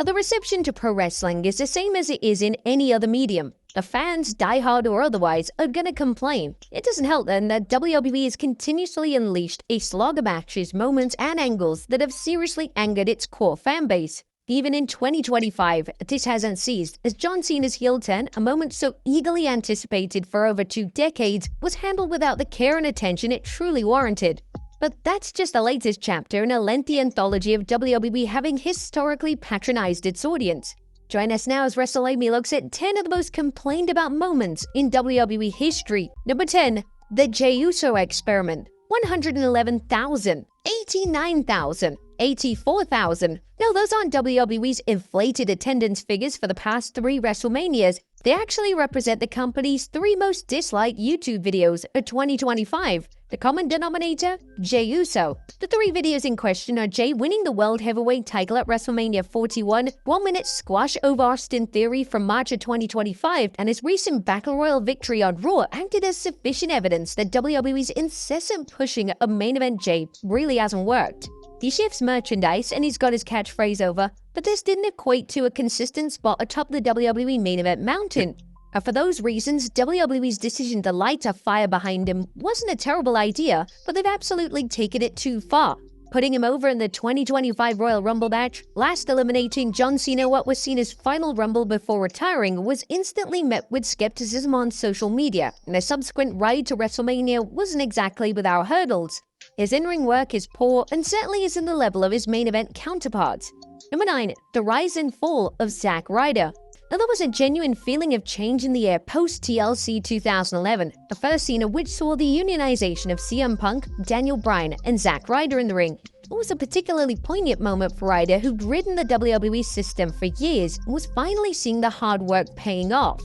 The reception to pro wrestling is the same as it is in any other medium. The fans, diehard or otherwise, are gonna complain. It doesn't help then that WWE has continuously unleashed a slog of matches, moments, and angles that have seriously angered its core fanbase. Even in 2025, this hasn't ceased, as John Cena's heel turn, a moment so eagerly anticipated for over 2 decades, was handled without the care and attention it truly warranted. But that's just the latest chapter in a lengthy anthology of WWE having historically patronized its audience. Join us now as WrestleMania looks at 10 of the most complained about moments in WWE history. Number 10. The Jey Uso Experiment. 111,000, 89,000, 84,000. No, those aren't WWE's inflated attendance figures for the past 3 WrestleManias. They actually represent the company's 3 most disliked YouTube videos of 2025. The common denominator? Jey Uso. The 3 videos in question are Jey winning the World Heavyweight title at WrestleMania 41, 1-minute squash over Austin Theory from March of 2025, and his recent Battle Royal victory on Raw acted as sufficient evidence that WWE's incessant pushing of main event Jey really hasn't worked. He shifts merchandise and he's got his catchphrase over, but this didn't equate to a consistent spot atop the WWE main event mountain. For those reasons, WWE's decision to light a fire behind him wasn't a terrible idea, but they've absolutely taken it too far. Putting him over in the 2025 Royal Rumble match, last eliminating John Cena what was seen as final Rumble before retiring, was instantly met with skepticism on social media, and a subsequent ride to WrestleMania wasn't exactly without hurdles. His in-ring work is poor and certainly isn't the level of his main event counterparts. Number 9. The rise and fall of Zack Ryder. Now, there was a genuine feeling of change in the air post-TLC 2011, the first scene of which saw the unionization of CM Punk, Daniel Bryan, and Zack Ryder in the ring. It was a particularly poignant moment for Ryder, who'd ridden the WWE system for years and was finally seeing the hard work paying off.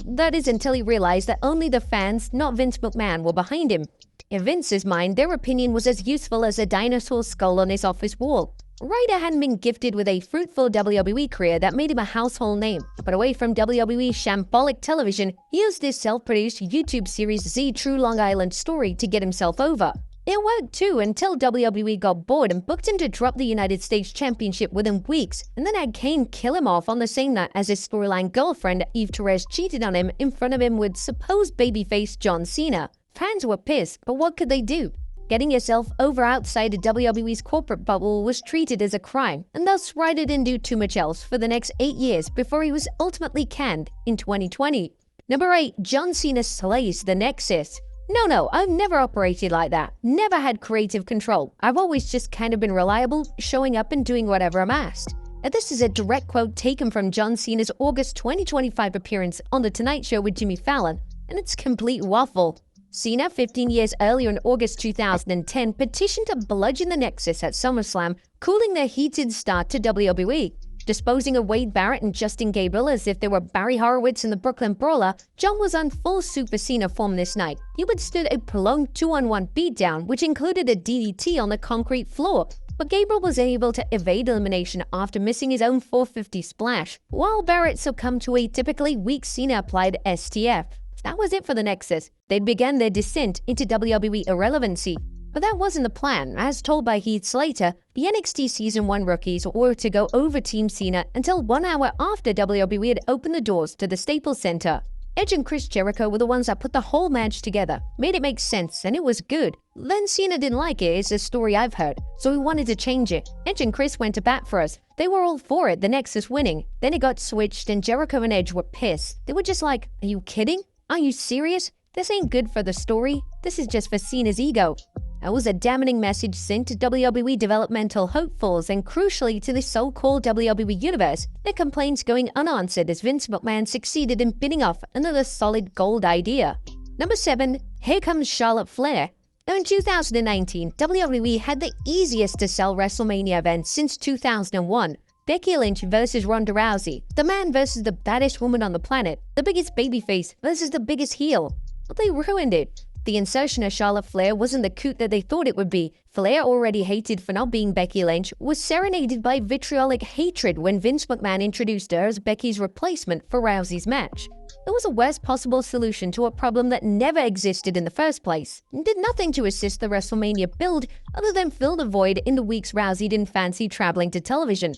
That is until he realized that only the fans, not Vince McMahon, were behind him. In Vince's mind, their opinion was as useful as a dinosaur skull on his office wall. Ryder hadn't been gifted with a fruitful WWE career that made him a household name, but away from WWE's shambolic television, he used his self-produced YouTube series Z True Long Island Story to get himself over. It worked too until WWE got bored and booked him to drop the United States Championship within weeks, and then had Kane kill him off on the same night as his storyline girlfriend Eve Torres cheated on him in front of him with supposed babyface John Cena. Fans were pissed, but what could they do? Getting yourself over outside of WWE's corporate bubble was treated as a crime, and thus Ryder didn't do too much else for the next 8 years before he was ultimately canned in 2020. Number 8. John Cena slays the Nexus. No, I've never operated like that. Never had creative control. I've always just kind of been reliable, showing up and doing whatever I'm asked. And this is a direct quote taken from John Cena's August 2025 appearance on The Tonight Show with Jimmy Fallon, and it's complete waffle. Cena, 15 years earlier in August 2010, petitioned to bludgeon the Nexus at SummerSlam, cooling their heated start to WWE. Disposing of Wade Barrett and Justin Gabriel as if they were Barry Horowitz and the Brooklyn Brawler, John was on full Super Cena form this night. He withstood a prolonged 2-on-1 beatdown, which included a DDT on the concrete floor. But Gabriel was able to evade elimination after missing his own 450 splash, while Barrett succumbed to a typically weak Cena-applied STF. That was it for the Nexus. They'd begun their descent into WWE irrelevancy. But that wasn't the plan. As told by Heath Slater, the NXT Season 1 rookies were to go over Team Cena until 1 hour after WWE had opened the doors to the Staples Center. Edge and Chris Jericho were the ones that put the whole match together, made it make sense, and it was good. Then Cena didn't like it, is a story I've heard, so he wanted to change it. Edge and Chris went to bat for us. They were all for it, the Nexus winning. Then it got switched and Jericho and Edge were pissed. They were just like, are you kidding? Are you serious? This ain't good for the story. This is just for Cena's ego. That was a damning message sent to WWE developmental hopefuls and crucially to the so-called WWE Universe, their complaints going unanswered as Vince McMahon succeeded in bidding off another solid gold idea. Number 7. Here comes Charlotte Flair. Now in 2019, WWE had the easiest to sell WrestleMania event since 2001. Becky Lynch versus Ronda Rousey, the man versus the baddest woman on the planet, the biggest babyface versus the biggest heel. But they ruined it. The insertion of Charlotte Flair wasn't the coot that they thought it would be. Flair, already hated for not being Becky Lynch, was serenaded by vitriolic hatred when Vince McMahon introduced her as Becky's replacement for Rousey's match. It was a worst possible solution to a problem that never existed in the first place, and did nothing to assist the WrestleMania build other than fill the void in the weeks Rousey didn't fancy traveling to television.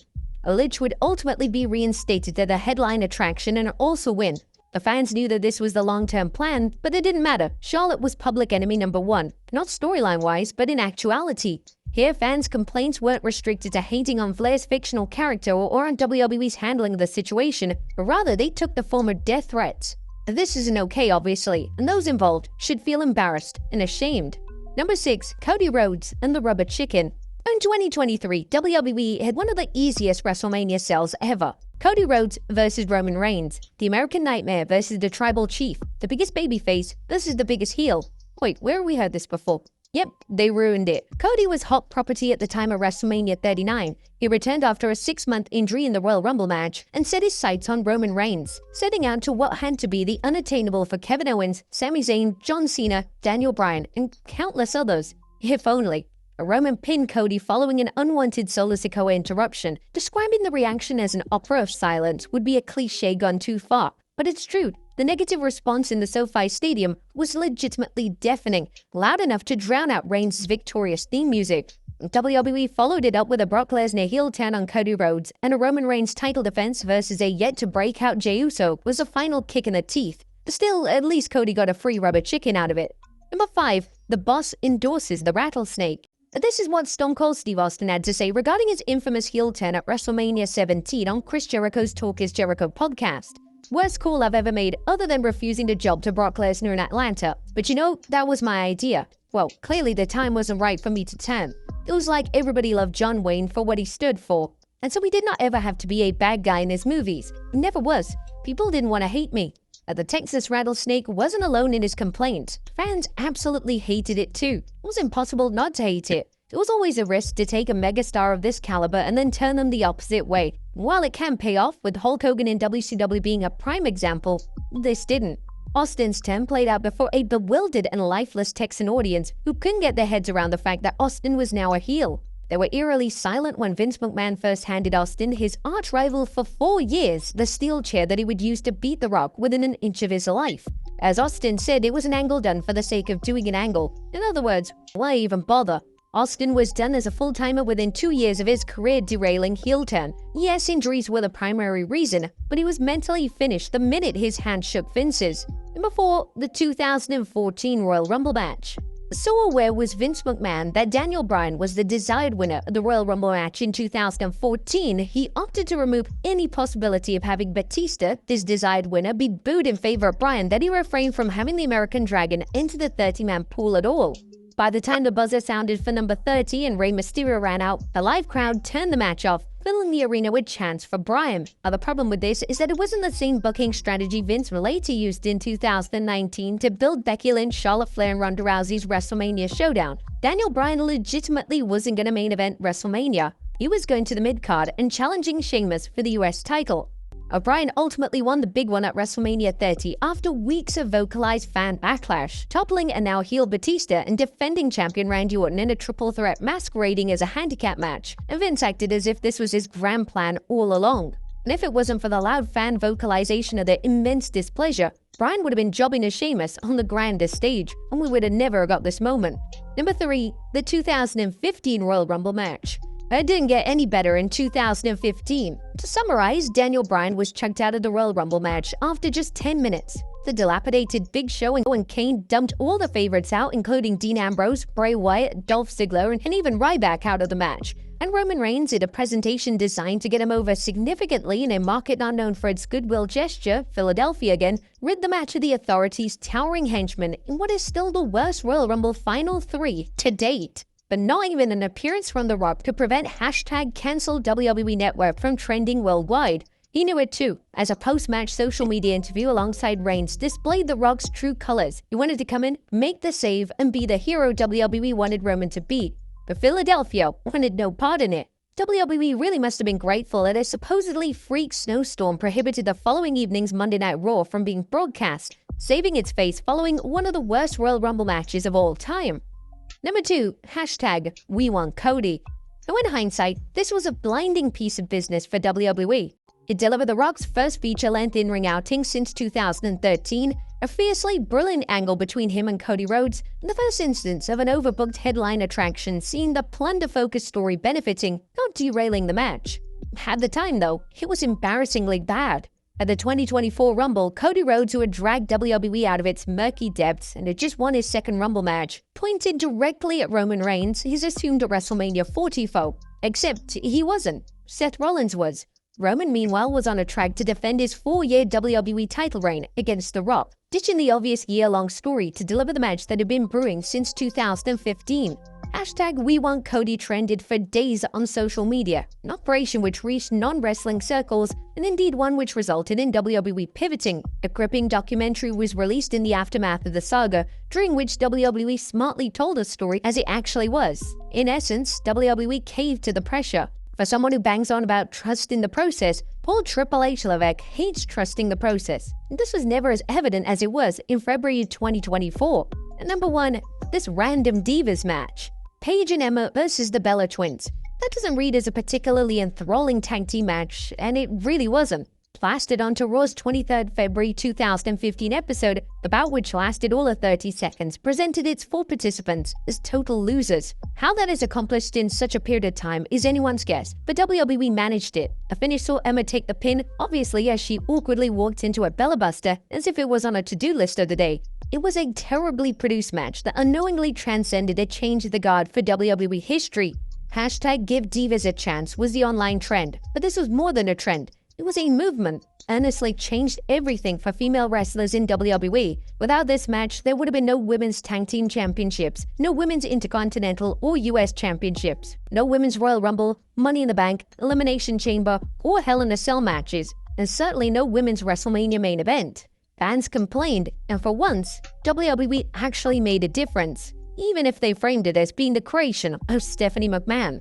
Lich would ultimately be reinstated as the headline attraction and also win. The fans knew that this was the long-term plan, but it didn't matter. Charlotte was public enemy number one, not storyline-wise, but in actuality. Here, fans' complaints weren't restricted to hating on Flair's fictional character or on WWE's handling of the situation, but rather they took the form of death threats. This isn't okay, obviously, and those involved should feel embarrassed and ashamed. Number 6. Cody Rhodes and the Rubber Chicken. In 2023, WWE had one of the easiest WrestleMania sells ever. Cody Rhodes versus Roman Reigns, the American Nightmare versus the Tribal Chief, the biggest babyface versus the biggest heel. Wait, where have we heard this before? Yep, they ruined it. Cody was hot property at the time of WrestleMania 39. He returned after a 6-month injury in the Royal Rumble match and set his sights on Roman Reigns, setting out to what had to be the unattainable for Kevin Owens, Sami Zayn, John Cena, Daniel Bryan, and countless others. If only. Roman pinned Cody following an unwanted Solo Sikoa interruption. Describing the reaction as an opera of silence would be a cliche gone too far. But it's true. The negative response in the SoFi Stadium was legitimately deafening, loud enough to drown out Reigns' victorious theme music. WWE followed it up with a Brock Lesnar heel turn on Cody Rhodes, and a Roman Reigns title defense versus a yet-to-break-out Jey Uso was a final kick in the teeth. Still, at least Cody got a free rubber chicken out of it. Number 5. The Boss endorses the Rattlesnake. This is what Stone Cold Steve Austin had to say regarding his infamous heel turn at WrestleMania 17 on Chris Jericho's Talk is Jericho podcast. Worst call I've ever made other than refusing to job to Brock Lesnar in Atlanta. But you know, that was my idea. Well, clearly the time wasn't right for me to turn. It was like everybody loved John Wayne for what he stood for. And so he did not ever have to be a bad guy in his movies. He never was. People didn't want to hate me. The Texas Rattlesnake wasn't alone in his complaint. Fans absolutely hated it too. It was impossible not to hate it. It was always a risk to take a megastar of this caliber and then turn them the opposite way. While it can pay off, with Hulk Hogan in WCW being a prime example, this didn't. Austin's turn played out before a bewildered and lifeless Texan audience who couldn't get their heads around the fact that Austin was now a heel. They were eerily silent when Vince McMahon first handed Austin, his arch-rival for 4 years, the steel chair that he would use to beat The Rock within an inch of his life. As Austin said, it was an angle done for the sake of doing an angle. In other words, why even bother? Austin was done as a full-timer within 2 years of his career-derailing heel turn. Yes, injuries were the primary reason, but he was mentally finished the minute his hand shook Vince's. Number 4, the 2014 Royal Rumble match. So aware was Vince McMahon that Daniel Bryan was the desired winner of the Royal Rumble match in 2014, he opted to remove any possibility of having Batista, this desired winner, be booed in favor of Bryan, that he refrained from having the American Dragon enter the 30-man pool at all. By the time the buzzer sounded for number 30 and Rey Mysterio ran out, the live crowd turned the match off, filling the arena with chants for Bryan. The problem with this is that it wasn't the same booking strategy Vince later used in 2019 to build Becky Lynch, Charlotte Flair, and Ronda Rousey's WrestleMania showdown. Daniel Bryan legitimately wasn't going to main event WrestleMania. He was going to the mid-card and challenging Sheamus for the US title. Bryan ultimately won the big one at WrestleMania 30 after weeks of vocalized fan backlash, toppling a now heel Batista and defending champion Randy Orton in a triple threat masquerading as a handicap match, and Vince acted as if this was his grand plan all along. And if it wasn't for the loud fan vocalization of their immense displeasure, Bryan would have been jobbing as Sheamus on the grandest stage, and we would have never got this moment. Number 3, the 2015 Royal Rumble match. It didn't get any better in 2015. To summarize, Daniel Bryan was chucked out of the Royal Rumble match after just 10 minutes. The dilapidated Big Show and Kane dumped all the favorites out, including Dean Ambrose, Bray Wyatt, Dolph Ziggler, and even Ryback out of the match. And Roman Reigns did a presentation designed to get him over significantly in a market not known for its goodwill gesture, Philadelphia again, rid the match of the Authority's towering henchmen in what is still the worst Royal Rumble Final 3 to date. But not even an appearance from The Rock could prevent #cancel WWE Network from trending worldwide. He knew it too, as a post-match social media interview alongside Reigns displayed The Rock's true colors. He wanted to come in, make the save, and be the hero WWE wanted Roman to be. But Philadelphia wanted no part in it. WWE really must have been grateful that a supposedly freak snowstorm prohibited the following evening's Monday Night Raw from being broadcast, saving its face following one of the worst Royal Rumble matches of all time. Number 2, #We Want Cody. Now in hindsight, this was a blinding piece of business for WWE. It delivered The Rock's first feature-length in-ring outing since 2013, a fiercely brilliant angle between him and Cody Rhodes, and the first instance of an overbooked headline attraction seeing the plunder-focused story benefiting, not derailing the match. At the time, though, it was embarrassingly bad. At the 2024 Rumble, Cody Rhodes, who had dragged WWE out of its murky depths and had just won his second Rumble match, pointed directly at Roman Reigns, his assumed WrestleMania 40 foe. Except he wasn't. Seth Rollins was. Roman, meanwhile, was on a track to defend his 4-year WWE title reign against The Rock, ditching the obvious year-long story to deliver the match that had been brewing since 2015. #WeWantCody trended for days on social media, an operation which reached non-wrestling circles and indeed one which resulted in WWE pivoting. A gripping documentary was released in the aftermath of the saga, during which WWE smartly told a story as it actually was. In essence, WWE caved to the pressure. For someone who bangs on about trust in the process, Paul Triple H Levesque hates trusting the process. This was never as evident as it was in February 2024. And number 1, this random Divas match. Paige and Emma versus the Bella Twins. That doesn't read as a particularly enthralling tag team match, and it really wasn't. Plastered onto Raw's 23rd February 2015 episode, the bout, which lasted all of 30 seconds, presented its 4 participants as total losers. How that is accomplished in such a period of time is anyone's guess, but WWE managed it. A finish saw Emma take the pin, obviously, as she awkwardly walked into a Bella Buster as if it was on a to-do list of the day. It was a terribly produced match that unknowingly transcended a change of the guard for WWE history. #GiveDivas a Chance was the online trend, but this was more than a trend. It was a movement, earnestly changed everything for female wrestlers in WWE. Without this match, there would have been no Women's Tag Team Championships, no Women's Intercontinental or US Championships, no Women's Royal Rumble, Money in the Bank, Elimination Chamber, or Hell in a Cell matches, and certainly no Women's WrestleMania main event. Fans complained, and for once, WWE actually made a difference, even if they framed it as being the creation of Stephanie McMahon.